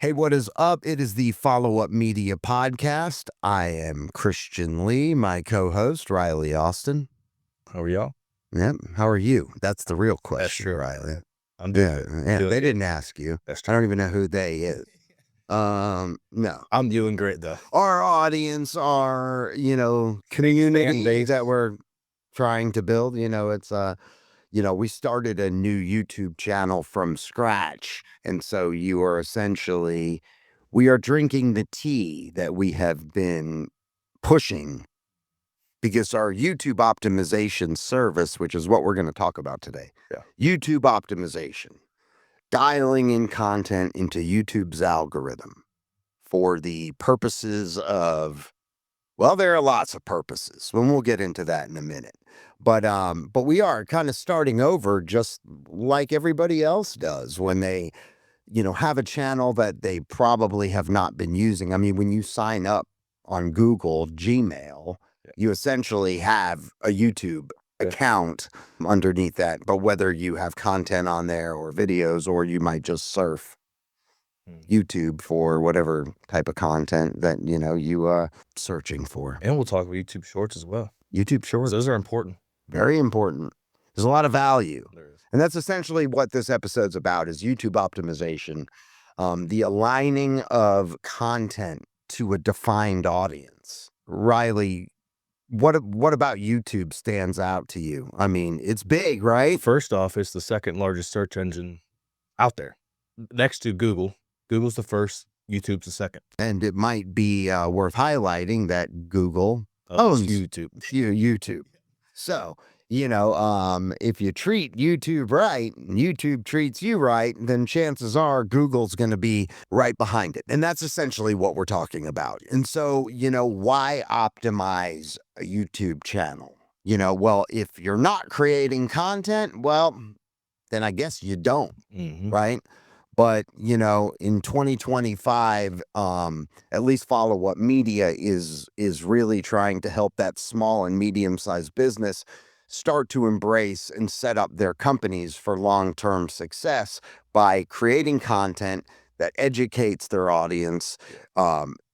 Hey, what is up? It is the Follow Up Media Podcast. I am Khristian Lee, my co-host, Riley Austin. How are y'all? Yep. How are you? That's the real question, That's true. Riley. I'm doing Yeah. They didn't ask you. That's I true. don't even know who they is. No. I'm doing great though. Our audience, our, community that we're trying to build, it's we started a new YouTube channel from scratch. And so we are drinking the tea that we have been pushing because our YouTube optimization service, which is what we're going to talk about today. Yeah. YouTube optimization, dialing in content into YouTube's algorithm for the purposes of, well, there are lots of purposes, and we'll get into that in a minute. But we are kind of starting over just like everybody else does when they, have a channel that they probably have not been using. I mean, when you sign up on Google Gmail, you essentially have a YouTube account underneath that. But whether you have content on there or videos, or you might just surf YouTube for whatever type of content that, you are searching for. And we'll talk about YouTube Shorts as well. YouTube Shorts. Those are important. Very important. There's a lot of value. There is. And that's essentially what this episode's about, is YouTube optimization, the aligning of content to a defined audience. Riley, what about YouTube stands out to you? I mean, it's big, right? First off, it's the second largest search engine out there. Next to Google. Google's the first, YouTube's the second. And it might be worth highlighting that Google owns YouTube. So, if you treat YouTube right, and YouTube treats you right, then chances are Google's going to be right behind it. And that's essentially what we're talking about. And so, why optimize a YouTube channel? Well, if you're not creating content, well, then I guess you don't, right? But, in 2025, at least Follow Up Media is really trying to help that small and medium-sized business start to embrace and set up their companies for long-term success by creating content that educates their audience,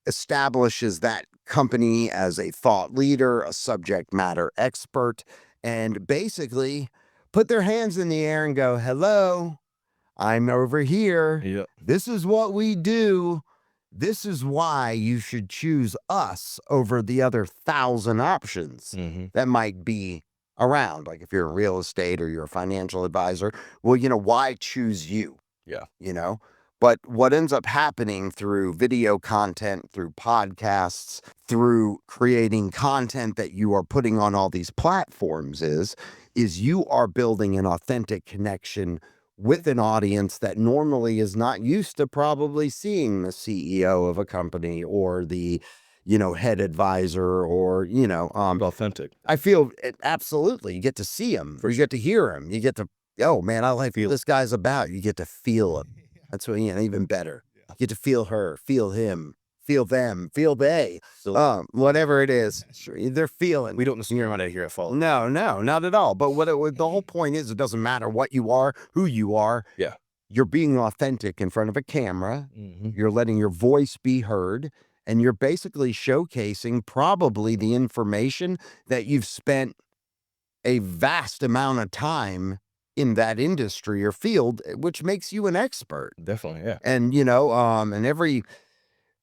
establishes that company as a thought leader, a subject matter expert, and basically put their hands in the air and go, hello, I'm over here. Yep. This is what we do. This is why you should choose us over the other 1,000 options that might be around. Like if you're in real estate or you're a financial advisor, well, why choose you? Yeah. But what ends up happening through video content, through podcasts, through creating content that you are putting on all these platforms is you are building an authentic connection with an audience that normally is not used to probably seeing the CEO of a company or the, head advisor or, authentic. I feel absolutely. You get to see him. You get to hear him. You get to, oh man, I like what this guy's about. You get to feel him. That's what, even better. You get to feel her, feel him, feel them, feel they, whatever it is, they're feeling. We don't necessarily want to hear it fall. No, not at all. But the whole point is, it doesn't matter what you are, who you are. Yeah. You're being authentic in front of a camera. You're letting your voice be heard, and you're basically showcasing probably the information that you've spent a vast amount of time in that industry or field, which makes you an expert. Definitely, yeah. And, and every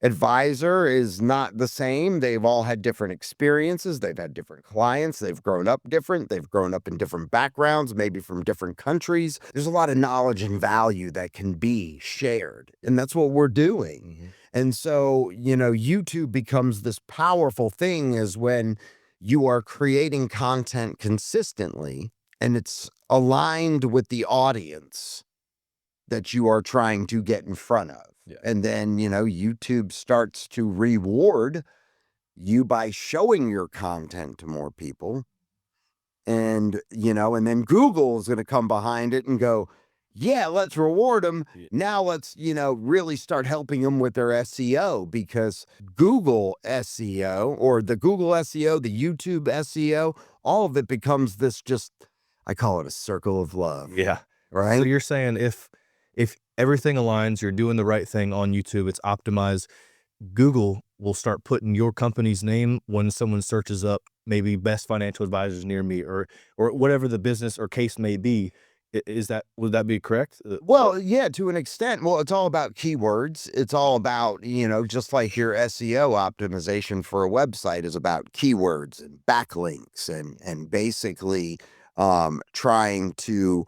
advisor is not the same. They've all had different experiences. They've had different clients. They've grown up different. They've grown up in different backgrounds, maybe from different countries. There's a lot of knowledge and value that can be shared. And that's what we're doing. And so, YouTube becomes this powerful thing is when you are creating content consistently and it's aligned with the audience that you are trying to get in front of. Yeah. And then, YouTube starts to reward you by showing your content to more people. And, and then Google is going to come behind it and go, yeah, let's reward them. Yeah. Now let's, really start helping them with their SEO, because Google SEO or the Google SEO, the YouTube SEO, all of it becomes this I call it a circle of love. Yeah. Right. So you're saying if everything aligns. You're doing the right thing on YouTube. It's optimized. Google will start putting your company's name when someone searches up maybe best financial advisors near me or whatever the business or case may be. Would that be correct? Well, yeah, to an extent. Well, it's all about keywords. It's all about, just like your SEO optimization for a website is about keywords and backlinks and basically trying to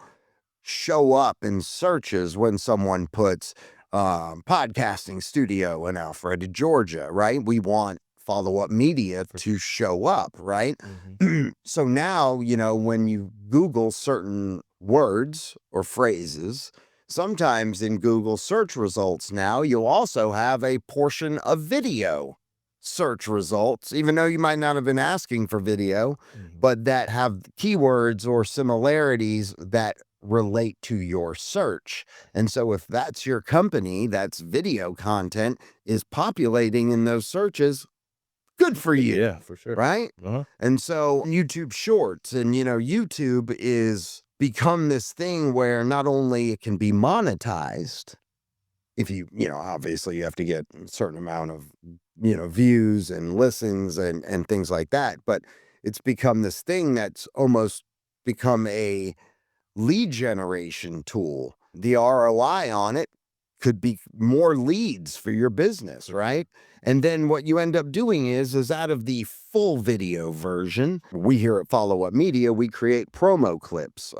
show up in searches when someone puts podcasting studio in Alpharetta, Georgia, right? We want follow-up media to show up, right? So now, when you Google certain words or phrases, sometimes in Google search results now, you'll also have a portion of video search results, even though you might not have been asking for video, but that have keywords or similarities that relate to your search. And so if that's your company, that's video content is populating in those searches, good for you. Yeah, for sure. Right? And so YouTube Shorts and, YouTube is become this thing where not only it can be monetized, if obviously you have to get a certain amount of, views and listens and things like that, but it's become this thing that's almost become a lead generation tool. The ROI on it could be more leads for your business, right? And then what you end up doing is out of the full video version, we here at Follow Up Media, we create promo clips,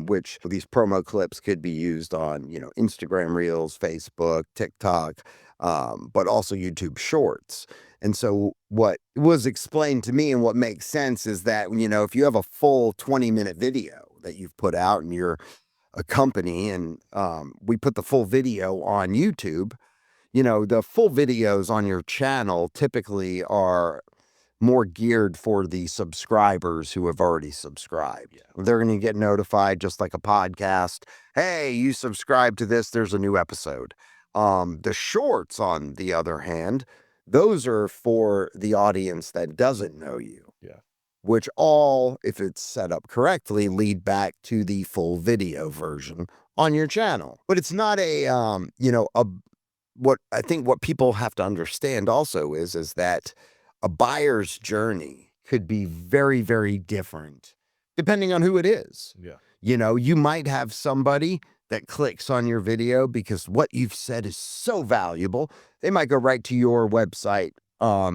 which these promo clips could be used on, Instagram Reels, Facebook, TikTok, but also YouTube Shorts. And so what was explained to me and what makes sense is that, if you have a full 20-minute video that you've put out and you're a company and we put the full video on YouTube, the full videos on your channel typically are more geared for the subscribers who have already subscribed. Yeah. They're going to get notified just like a podcast. Hey, you subscribe to this, there's a new episode. The shorts, on the other hand, those are for the audience that doesn't know you. Yeah. Which all, if it's set up correctly, lead back to the full video version on your channel. But it's not what I think what people have to understand also is that a buyer's journey could be very, very different depending on who it is. Yeah. You might have somebody that clicks on your video because what you've said is so valuable. They might go right to your website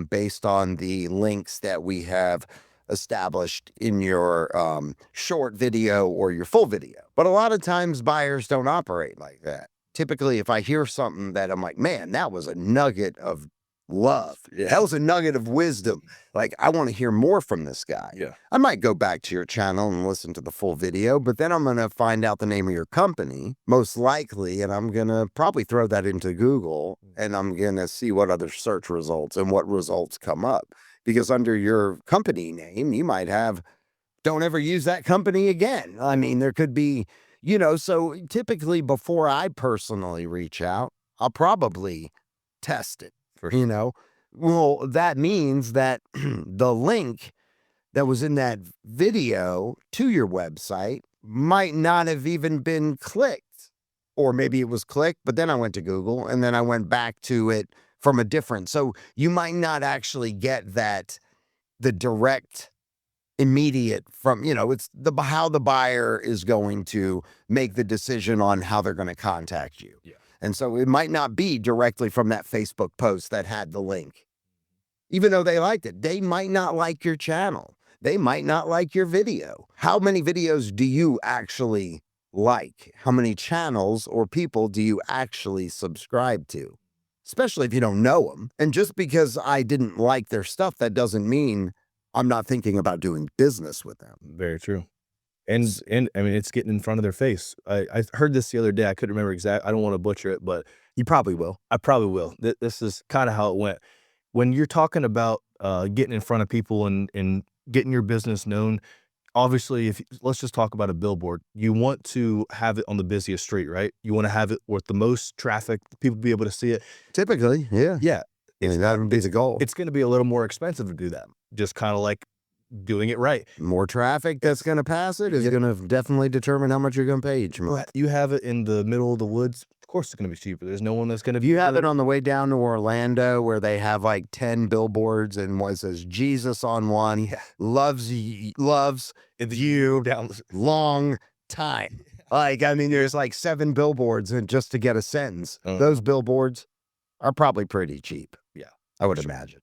based on the links that we have established in your short video or your full video. But a lot of times buyers don't operate like that. Typically, if I hear something that I'm like, man, that was a nugget of love. That was a nugget of wisdom. Like, I want to hear more from this guy. Yeah. I might go back to your channel and listen to the full video, but then I'm going to find out the name of your company, most likely, and I'm going to probably throw that into Google, and I'm going to see what other search results and what results come up. Because under your company name, you might have, don't ever use that company again. I mean, there could be, so typically before I personally reach out, I'll probably test it. Well, that means that the link that was in that video to your website might not have even been clicked, or maybe it was clicked, but then I went to Google and then I went back to it from a different. So you might not actually get the direct immediate from, it's how the buyer is going to make the decision on how they're going to contact you. Yeah. And so it might not be directly from that Facebook post that had the link. Even though they liked it, they might not like your channel. They might not like your video. How many videos do you actually like? How many channels or people do you actually subscribe to? Especially if you don't know them. And just because I didn't like their stuff, that doesn't mean I'm not thinking about doing business with them. Very true. And I mean, it's getting in front of their face. I heard this the other day. I couldn't remember exactly. I don't want to butcher it, but you probably will. I probably will. This is kind of how it went. When you're talking about getting in front of people and getting your business known, obviously, let's just talk about a billboard. You want to have it on the busiest street, right? You want to have it with the most traffic, people be able to see it. Typically, yeah. Yeah. That would be the goal. It's going to be a little more expensive to do that. Just kind of like doing it right. More traffic that's going to pass it is going to definitely determine how much you're going to pay each month. You have it in the middle of the woods, course it's going to be cheaper. There's no one that's going to. You have it on the way down to Orlando where they have like 10 billboards and one says Jesus on one, loves you down long time. Like, I mean, there's like 7 billboards and just to get a sentence. Those billboards are probably pretty cheap. Yeah, I would imagine.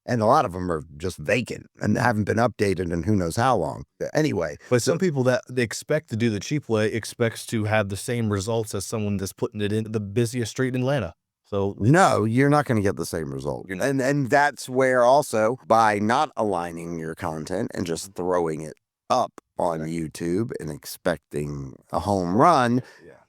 And a lot of them are just vacant and haven't been updated in who knows how long. Anyway. But some people that they expect to do the cheap way expects to have the same results as someone that's putting it in the busiest street in Atlanta. So no, you're not going to get the same result. And that's where also by not aligning your content and just throwing it up on YouTube and expecting a home run,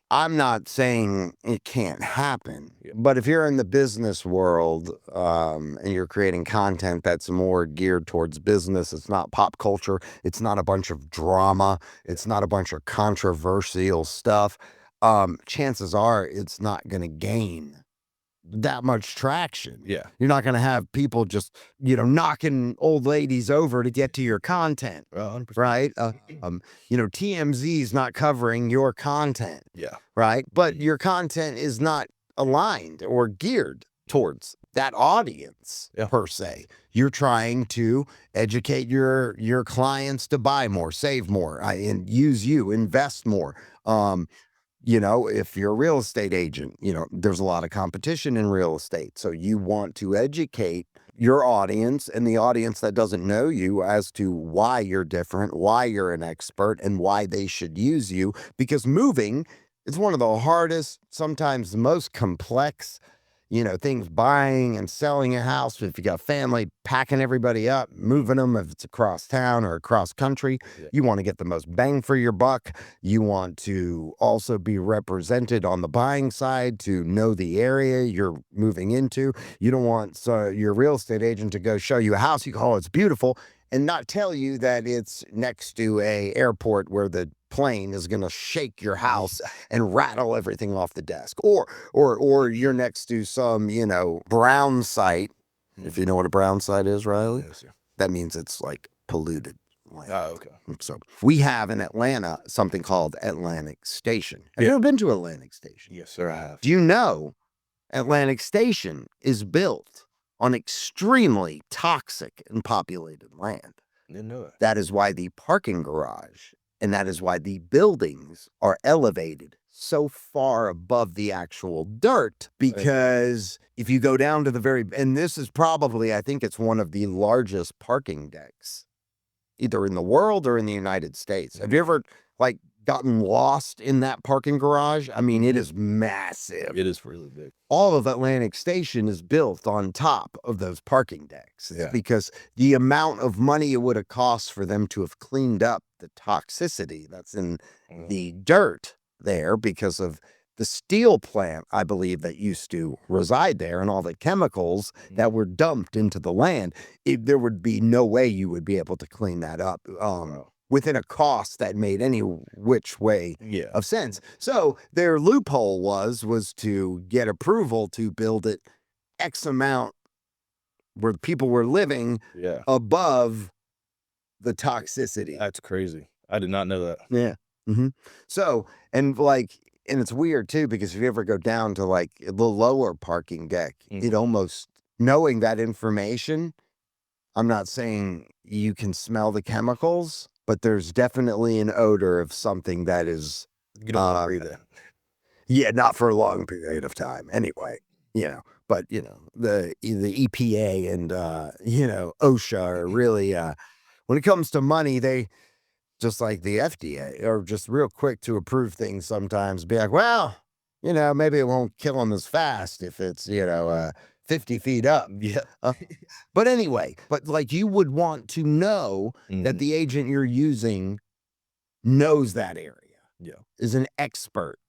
I'm not saying it can't happen, but if you're in the business world and you're creating content that's more geared towards business, it's not pop culture, it's not a bunch of drama, it's not a bunch of controversial stuff, chances are it's not going to gain that much traction. Yeah. You're not going to have people just, knocking old ladies over to get to your content. 100%. Right. TMZ is not covering your content. Yeah. Right. But your content is not aligned or geared towards that audience per se. You're trying to educate your clients to buy more, save more, and use you, invest more. If you're a real estate agent, there's a lot of competition in real estate. So you want to educate your audience and the audience that doesn't know you as to why you're different, why you're an expert, and why they should use you. Because moving is one of the hardest, sometimes the most complex, things, buying and selling a house. If you got family, packing everybody up, moving them, if it's across town or across country, you want to get the most bang for your buck. You want to also be represented on the buying side to know the area you're moving into. You don't want your real estate agent to go show you a house. You call it's beautiful and not tell you that it's next to a airport where the plane is going to shake your house and rattle everything off the desk, or you're next to some brown site. If you know what a brown site is, Riley, that means it's like polluted land. Oh, okay. So we have in Atlanta something called Atlantic Station. Have you ever been to Atlantic Station? Yes, sir, I have. Do you know Atlantic Station is built on extremely toxic and populated land? Didn't know that. That is why the parking garage and that is why the buildings are elevated so far above the actual dirt, because if you go down to the and this is probably, I think it's one of the largest parking decks, either in the world or in the United States. Have you ever gotten lost in that parking garage? I mean, it is massive. It is really big. All of Atlantic Station is built on top of those parking decks. Because the amount of money it would have cost for them to have cleaned up the toxicity that's in the dirt there because of the steel plant, I believe, that used to reside there and all the chemicals that were dumped into the land, there would be no way you would be able to clean that up. Within a cost that made any which way of sense. So their loophole was to get approval to build it X amount where people were living above the toxicity. That's crazy. I did not know that. Yeah. So, and it's weird too, because if you ever go down to the lower parking deck, it almost, knowing that information, I'm not saying you can smell the chemicals, but there's definitely an odor of something that is, you don't breathe it. Yeah, not for a long period of time anyway, but the EPA and, OSHA are really, when it comes to money, they, just like the FDA, are just real quick to approve things sometimes. Be like, well, maybe it won't kill them as fast if it's, 50 feet up. But anyway, you would want to know that the agent you're using knows that area, is an expert,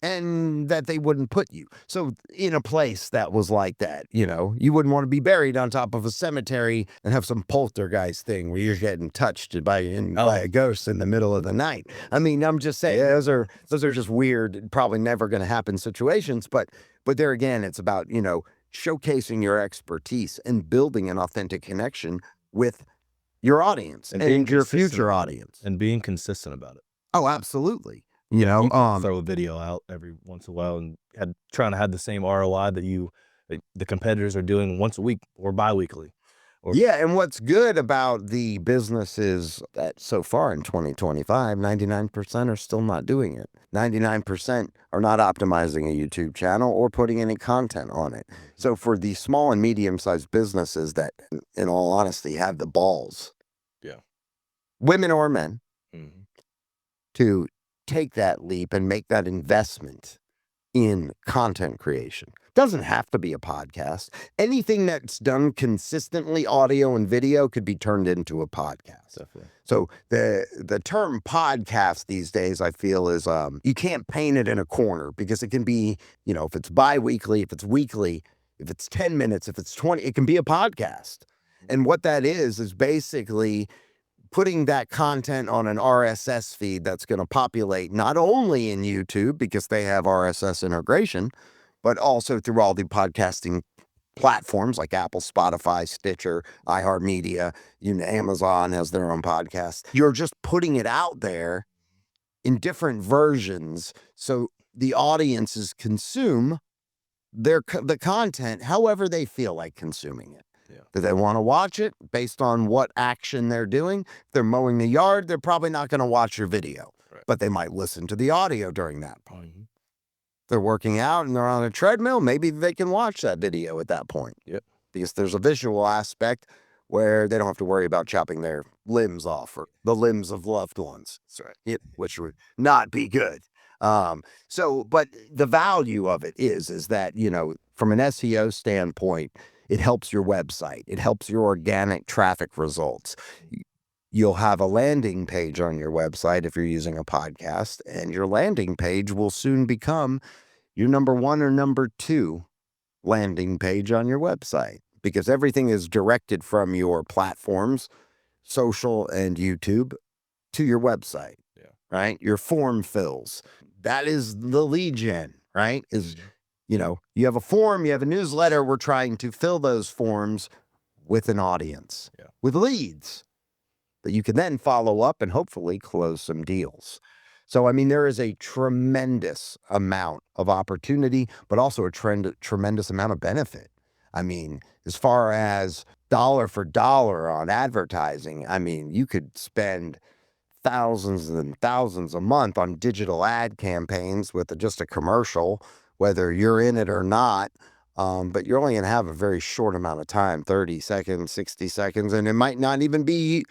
and that they wouldn't put you. So in a place that was like that, you wouldn't want to be buried on top of a cemetery and have some poltergeist thing where you're getting touched by a ghost in the middle of the night. I mean, I'm just saying, those are just weird, probably never going to happen situations. But there again, it's about, showcasing your expertise and building an authentic connection with your audience and your future audience. And being consistent about it. Oh, absolutely. You know, throw a video out every once in a while and trying to have the same ROI that the competitors are doing once a week or bi-weekly. Yeah, and what's good about the businesses that so far in 2025, 99% are still not doing it. 99% are not optimizing a YouTube channel or putting any content on it. So for the small and medium-sized businesses that, in all honesty, have the balls, women or men, to take that leap and make that investment in content creation. Doesn't have to be a podcast. Anything that's done consistently, audio and video, could be turned into a podcast. Definitely. So the term podcast these days, I feel, is you can't paint it in a corner, because it can be, if it's bi-weekly, if it's weekly, if it's 10 minutes, if it's 20, it can be a podcast. And what that is basically putting that content on an RSS feed that's going to populate not only in YouTube, because they have RSS integration, but also through all the podcasting platforms like Apple, Spotify, Stitcher, iHeartMedia, Amazon has their own podcast. You're just putting it out there in different versions, so the audiences consume the content however they feel like consuming it. Do they want to watch it based on what action they're doing? If they're mowing the yard, they're probably not going to watch your video, but they might listen to the audio during that point. They're working out and they're on a treadmill, maybe they can watch that video at that point. Because there's a visual aspect where they don't have to worry about chopping their limbs off, or the limbs of loved ones. That's right. Which would not be good. But the value of it is that, from an SEO standpoint, it helps your website. It helps your organic traffic results. You'll have a landing page on your website if you're using a podcast, and your landing page will soon become your number 1 or number 2 landing page on your website, because everything is directed from your platforms, social and YouTube, to your website, right? Your form fills. That is the lead gen, right? You have a form, you have a newsletter. We're trying to fill those forms with an audience, with leads that you can then follow up and hopefully close some deals. So, there is a tremendous amount of opportunity, but also a tremendous amount of benefit. As far as dollar for dollar on advertising, you could spend thousands and thousands a month on digital ad campaigns with just a commercial, whether you're in it or not. But you're only going to have a very short amount of time, 30 seconds, 60 seconds, and it might not even be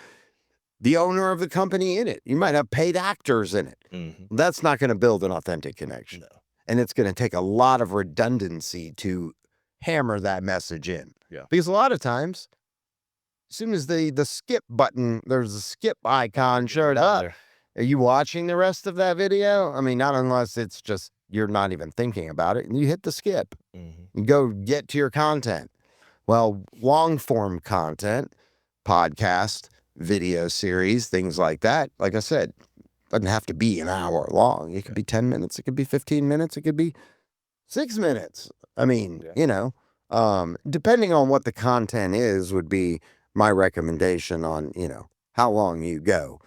the owner of the company in it. You might have paid actors in it. That's not going to build an authentic connection. No. And it's going to take a lot of redundancy to hammer that message in. Because a lot of times, as soon as the skip button, there's a skip icon showed up, are you watching the rest of that video? Not unless it's just you're not even thinking about it, and you hit the skip. You go get to your content. Well, long form content, podcast, video series, things like that, like I said, doesn't have to be an hour long. It could be 10 minutes. It could be 15 minutes. It could be 6 minutes. Depending on what the content is would be my recommendation on, how long you go.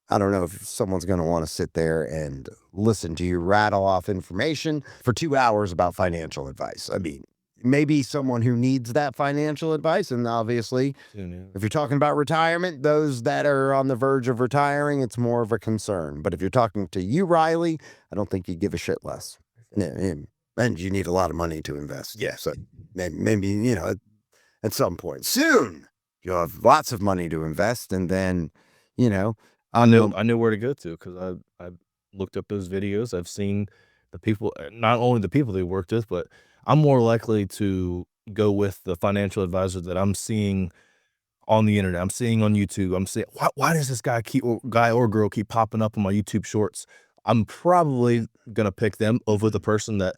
I don't know if someone's going to want to sit there and listen to you rattle off information for 2 hours about financial advice. Maybe someone who needs that financial advice, and obviously, if you're talking about retirement, those that are on the verge of retiring, it's more of a concern. But if you're talking to you, Riley, I don't think you give a shit less. And you need a lot of money to invest. So maybe, at some point soon, you'll have lots of money to invest, and then, I knew where to go to, because I looked up those videos. I've seen the people, not only the people they worked with, but I'm more likely to go with the financial advisor that I'm seeing on the internet. I'm seeing on YouTube. I'm saying, why does this guy or girl keep popping up on my YouTube shorts? I'm probably gonna pick them over the person that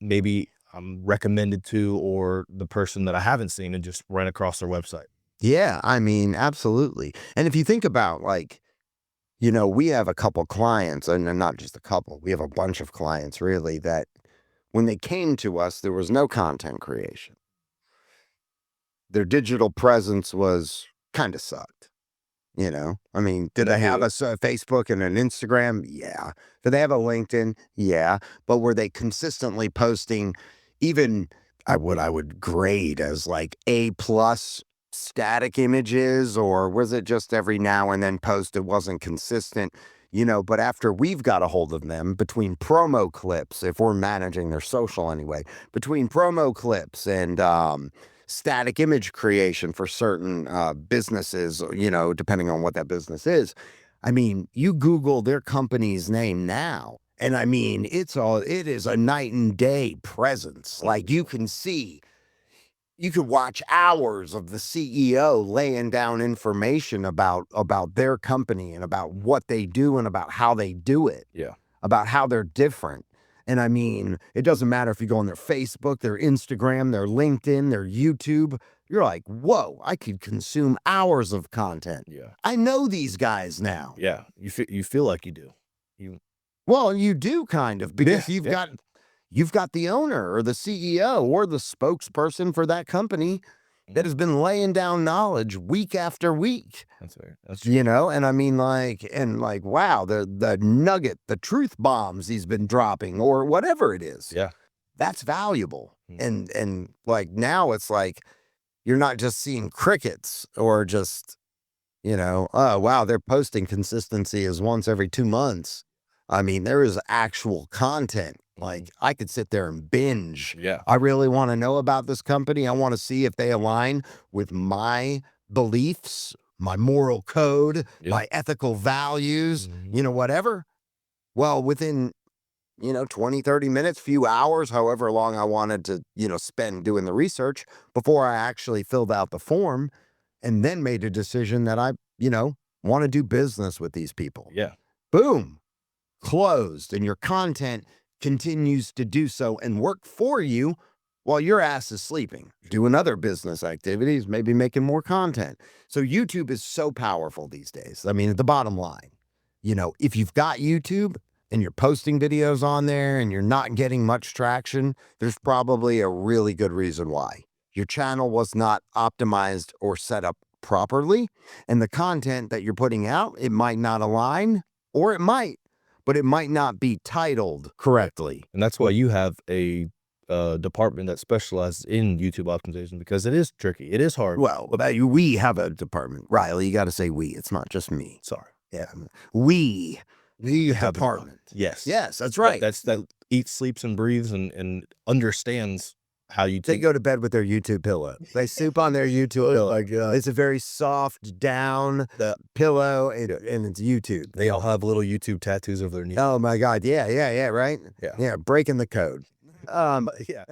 maybe I'm recommended to, or the person that I haven't seen and just ran across their website. Yeah, absolutely. And if you think about, we have a couple clients, and not just a couple, we have a bunch of clients really, that when they came to us, there was no content creation. Their digital presence was kind of sucked. You know, I mean, do they have a Facebook and an Instagram? Yeah. Do they have a LinkedIn? Yeah. But were they consistently posting even what I would grade as like A+ static images, or was it just every now and then post? It wasn't consistent, you know, but after we've got a hold of them between promo clips, if we're managing their social anyway, between promo clips and, static image creation for certain businesses, you know, depending on what that business is. I mean, you Google their company's name now, and I mean, it is a night and day presence. Like you can see, you could watch hours of the CEO laying down information about their company and about what they do and about how they do it. Yeah. About how they're different. And I mean, it doesn't matter if you go on their Facebook, their Instagram, their LinkedIn, their YouTube. You're like, whoa, I could consume hours of content. Yeah. I know these guys now. Yeah. You feel like you do. Well, you do kind of, because you've got the owner or the CEO or the spokesperson for that company that has been laying down knowledge week after week. That's fair. That's true. You know, and I mean, like, wow, the nugget, the truth bombs he's been dropping, or whatever it is. Yeah. That's valuable. And like now it's like you're not just seeing crickets or just, you know, oh wow, they're posting consistency is once every 2 months. I mean, there is actual content. Like I could sit there and binge. Yeah. I really want to know about this company. I want to see if they align with my beliefs, my moral code, my ethical values, you know, whatever. Well, within, you know, 20, 30 minutes, few hours, however long I wanted to, you know, spend doing the research before I actually filled out the form and then made a decision that I, you know, want to do business with these people. Yeah. Boom. Closed. And your content continues to do so and work for you while your ass is sleeping, doing other business activities, maybe making more content. So YouTube is so powerful these days. I mean, at the bottom line, you know, if you've got YouTube and you're posting videos on there and you're not getting much traction, there's probably a really good reason why. Your channel was not optimized or set up properly, and the content that you're putting out, it might not align, or it might, but it might not be titled correctly. And that's why you have a department that specializes in YouTube optimization, because it is tricky. It is hard. Well, we have a department. Riley, you got to say we. It's not just me. Sorry. Yeah. We. The department. Yes. Yes, that's right. That eats, sleeps, and breathes and understands how you They go to bed with their YouTube pillow. They sleep on their YouTube pillow. My God. It's a very soft down pillow, and it's YouTube. They all have little YouTube tattoos over their knees. Oh my God. Yeah, right? Yeah, breaking the code. Yeah.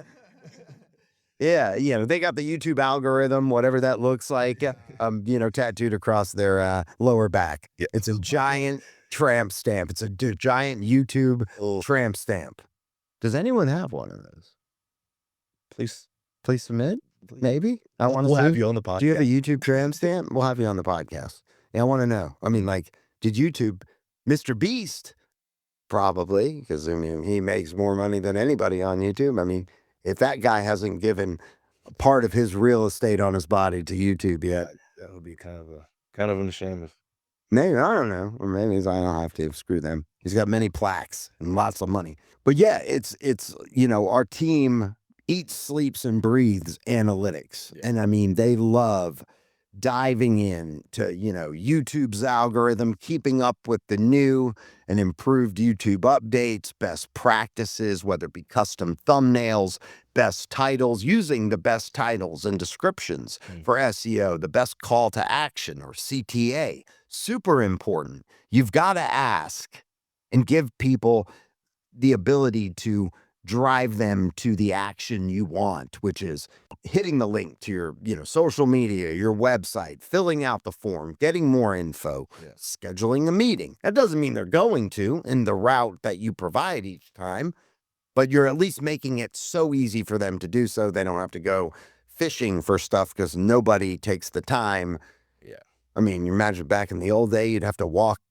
Yeah, you know, they got the YouTube algorithm, whatever that looks like, you know, tattooed across their lower back. Yeah. It's a giant tramp stamp. It's a giant YouTube tramp stamp. Does anyone have one of those? Please submit. Maybe. I want to We'll have you on the podcast. Do you have a YouTube tramp stamp? We'll have you on the podcast. Yeah, I want to know. I mean, like, did YouTube, Mr. Beast, probably, because I mean, he makes more money than anybody on YouTube. I mean, if that guy hasn't given a part of his real estate on his body to YouTube yet, that would be kind of a shame if. Maybe, I don't know, or maybe I don't have to. Screw them. He's got many plaques and lots of money. But yeah, it's you know, our team eats, sleeps, and breathes analytics, and I mean, they love diving in to, you know, YouTube's algorithm, keeping up with the new and improved YouTube updates, best practices, whether it be custom thumbnails, best titles, using the best titles and descriptions for SEO, the best call to action or CTA. Super important. You've got to ask and give people the ability to drive them to the action you want, which is hitting the link to your, you know, social media, your website, filling out the form, getting more info, scheduling a meeting. That doesn't mean they're going to in the route that you provide each time, but you're at least making it so easy for them to do so. They don't have to go fishing for stuff because nobody takes the time. Yeah. I mean, you imagine back in the old day, you'd have to walk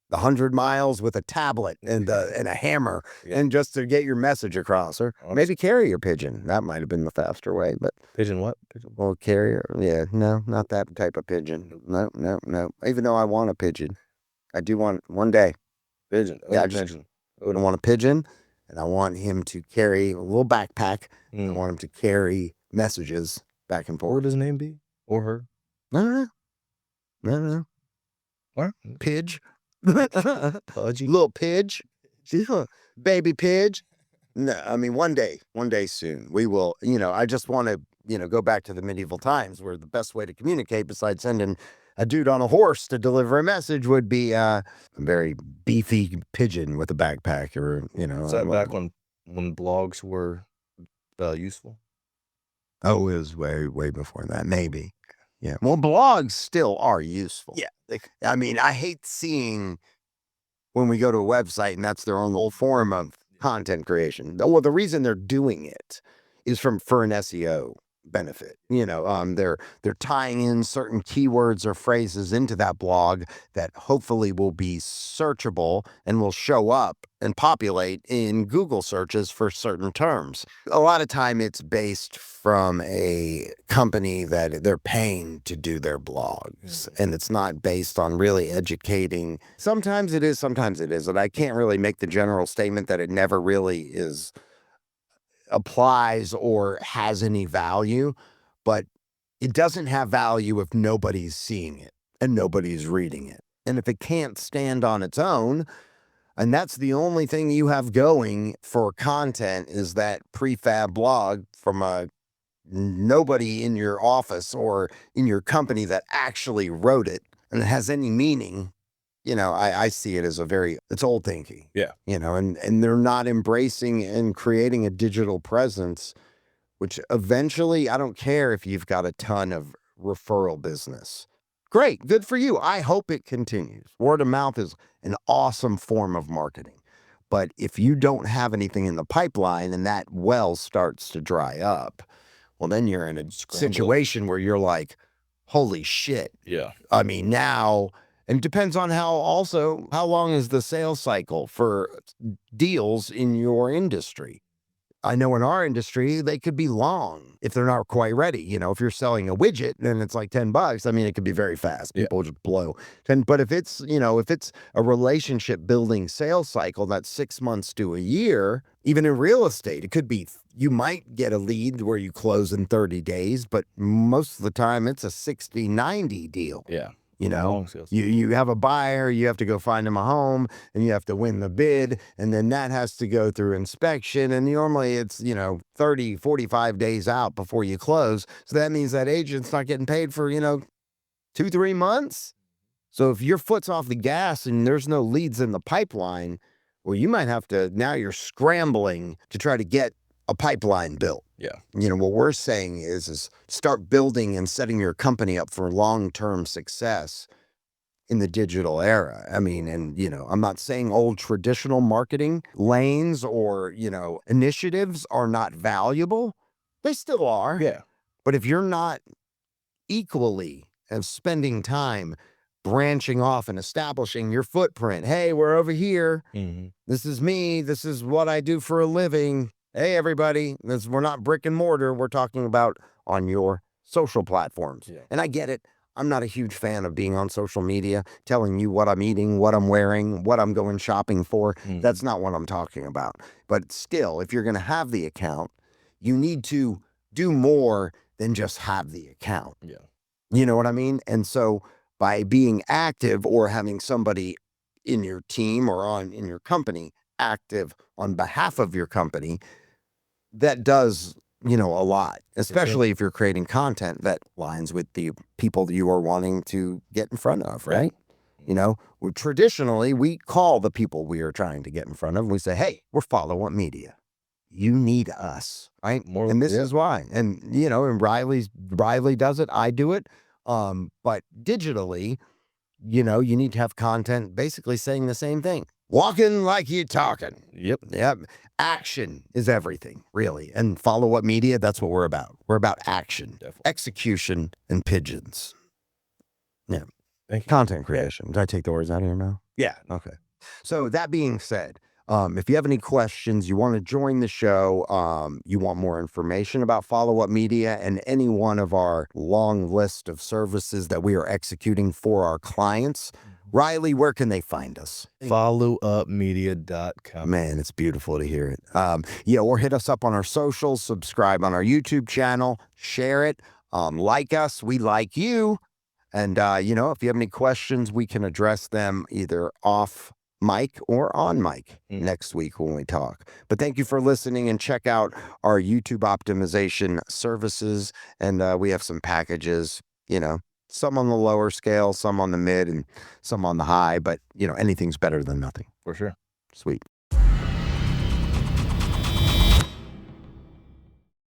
100 miles with a tablet and a hammer, and just to get your message across, or maybe carrier pigeon. That might have been the faster way, but pigeon what? Pigeon. Well, carrier, yeah, no, not that type of pigeon. No, no, no. Even though I want a pigeon, I do want one day. Pigeon. Yeah, I want a pigeon, and I want him to carry a little backpack. I want him to carry messages back and forth. What would his name be? Or her? No. What? Pidge. Pudgy. Little Pidge. Baby Pidge. No, I mean, one day soon, we will, I just want to, go back to the medieval times where the best way to communicate besides sending a dude on a horse to deliver a message would be a very beefy pigeon with a backpack, or, Is that back when blogs were useful? Oh, it was way before that, maybe. Yeah. Well, blogs still are useful. Yeah. I mean, I hate seeing when we go to a website and that's their own little form of content creation. Well, the reason they're doing it is for an SEO benefit. They're tying in certain keywords or phrases into that blog that hopefully will be searchable and will show up and populate in Google searches for certain terms. A lot of time it's based from a company that they're paying to do their blogs, and it's not based on really educating. Sometimes it is, sometimes it isn't. I can't really make the general statement that it never really applies or has any value, but it doesn't have value if nobody's seeing it and nobody's reading it. And if it can't stand on its own, and that's the only thing you have going for content, is that prefab blog from nobody in your office or in your company that actually wrote it, and it has any meaning, I see it as it's old thinking. Yeah. And they're not embracing and creating a digital presence, which eventually, I don't care if you've got a ton of referral business. Great, good for you. I hope it continues. Word of mouth is an awesome form of marketing. But if you don't have anything in the pipeline and that well starts to dry up, well, then you're in a situation where you're like, holy shit. Yeah. I mean, now, and it depends on how long is the sales cycle for deals in your industry. I know in our industry, they could be long if they're not quite ready. If you're selling a widget and it's like $10, I mean, it could be very fast. People just blow. But if it's a relationship building sales cycle that's 6 months to a year, even in real estate, it could be, you might get a lead where you close in 30 days, but most of the time it's a 60, 90 deal. Yeah. You have a buyer, you have to go find them a home, and you have to win the bid, and then that has to go through inspection, and normally it's 30, 45 days out before you close. So that means that agent's not getting paid for 2-3 months. So if your foot's off the gas and there's no leads in the pipeline, well, you might have to, now you're scrambling to try to get a pipeline built. Yeah. What we're saying is start building and setting your company up for long-term success in the digital era. I mean, and, I'm not saying old traditional marketing lanes or, initiatives are not valuable. They still are. Yeah. But if you're not equally of spending time branching off and establishing your footprint, hey, we're over here. Mm-hmm. This is me. This is what I do for a living. Hey, everybody, we're not brick and mortar. We're talking about on your social platforms. Yeah. And I get it. I'm not a huge fan of being on social media, telling you what I'm eating, what I'm wearing, what I'm going shopping for. Mm-hmm. That's not what I'm talking about. But still, if you're going to have the account, you need to do more than just have the account. Yeah. You know what I mean? And so by being active or having somebody in your team or in your company active on behalf of your company, that does, a lot, especially if you're creating content that lines with the people that you are wanting to get in front of, right? Traditionally, we call the people we are trying to get in front of, and we say, hey, we're follow-up media. You need us, right? And this is why. And, and Riley does it. I do it. But digitally, you need to have content basically saying the same thing. Walking like you're talking. Yep. Action is everything, really. And follow-up media, that's what we're about. We're about action, Definitely. execution, and pigeons. Yeah. Thank you. Content creation. Did I take the words out of your mouth? Yeah. Okay. So that being said, if you have any questions, you want to join the show, you want more information about Follow Up Media and any one of our long list of services that we are executing for our clients, Riley, where can they find us? Followupmedia.com. Man, it's beautiful to hear it. Yeah, or hit us up on our socials, subscribe on our YouTube channel, share it, like us. We like you. And, if you have any questions, we can address them either off mic or on mic next week when we talk. But thank you for listening, and check out our YouTube optimization services. And we have some packages, some on the lower scale, some on the mid, and some on the high. But, anything's better than nothing. For sure. Sweet.